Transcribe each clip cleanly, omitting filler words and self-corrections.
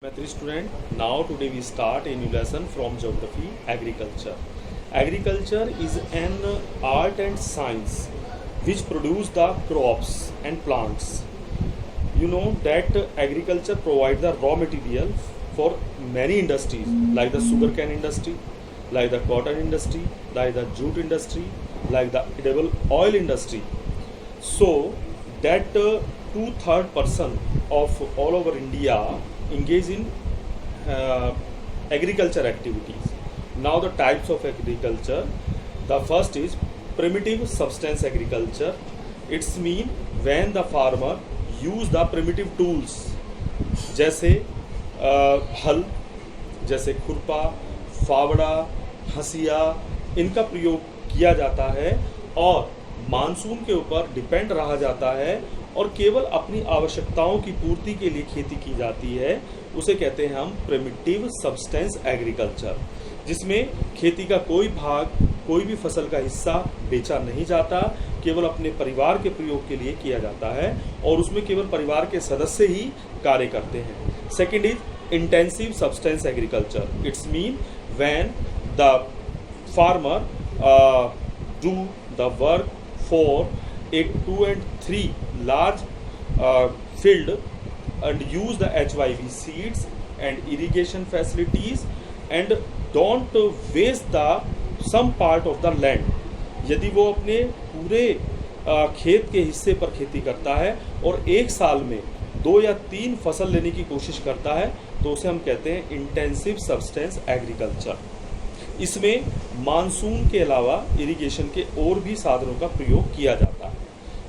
Math student, now today we start a new lesson from geography, agriculture. Agriculture is an art and science which produce the crops and plants. You know that agriculture provides the raw material for many industries like the sugarcane industry, like the cotton industry, like the jute industry, like the edible oil industry. So that 2/3% of all over India engage in agriculture activities. Now the types of agriculture. The first is primitive substance agriculture. It's mean when the farmer use the primitive tools जैसे हल, जैसे खुरपा, फावड़ा, हंसिया, इनका प्रयोग किया जाता है और मानसून के ऊपर डिपेंड रहा जाता है और केवल अपनी आवश्यकताओं की पूर्ति के लिए खेती की जाती है, उसे कहते हैं हम प्रिमिटिव सब्सटेंस एग्रीकल्चर, जिसमें खेती का कोई भाग, कोई भी फसल का हिस्सा बेचा नहीं जाता, केवल अपने परिवार के प्रयोग के लिए किया जाता है और उसमें केवल परिवार के सदस्य ही कार्य करते हैं। Second is intensive substance agriculture. It's mean when the farmer do the work for a 2 and 3 large field and use the HYV seeds and irrigation facilities and don't waste the some part of the land. यदि वो अपने पूरे खेत के हिस्से पर खेती करता है और एक साल में 2 या 3 फसल लेने की कोशिश करता है तो उसे हम कहते हैं इंटेंसिव सब्सटेंस एग्रीकल्चर. इसमें मानसून के अलावा इरिगेशन के और भी साधनों का प्रयोग किया जाता है.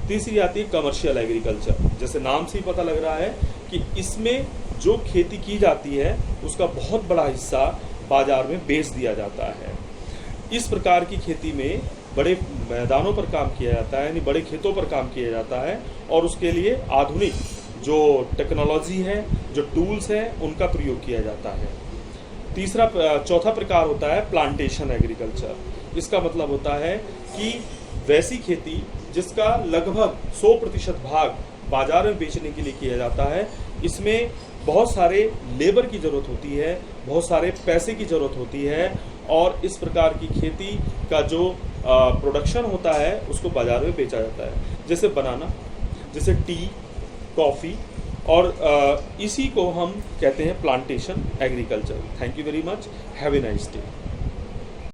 तीसरी आती है कमर्शियल एग्रीकल्चर. जैसे नाम से ही पता लग रहा है कि इसमें जो खेती की जाती है उसका बहुत बड़ा हिस्सा बाजार में बेच दिया जाता है. इस प्रकार की खेती में बड़े मैदानों पर काम किया जाता है, यानी बड़े खेतों पर काम किया जाता है और उसके लिए आधुनिक जो टेक्नोलॉजी है, जो टूल्स हैं, उनका प्रयोग किया जाता है. चौथा प्रकार होता है प्लांटेशन एग्रीकल्चर. इसका मतलब होता है कि वैसी खेती जिसका लगभग 100% भाग बाजार में बेचने के लिए किया जाता है. इसमें बहुत सारे लेबर की ज़रूरत होती है, बहुत सारे पैसे की ज़रूरत होती है और इस प्रकार की खेती का जो प्रोडक्शन होता है उसको बाजार में बेचा जाता है. जैसे बनाना, जैसे टी, कॉफ़ी और इसी को हम कहते हैं plantation agriculture. Thank you very much. Have a nice day.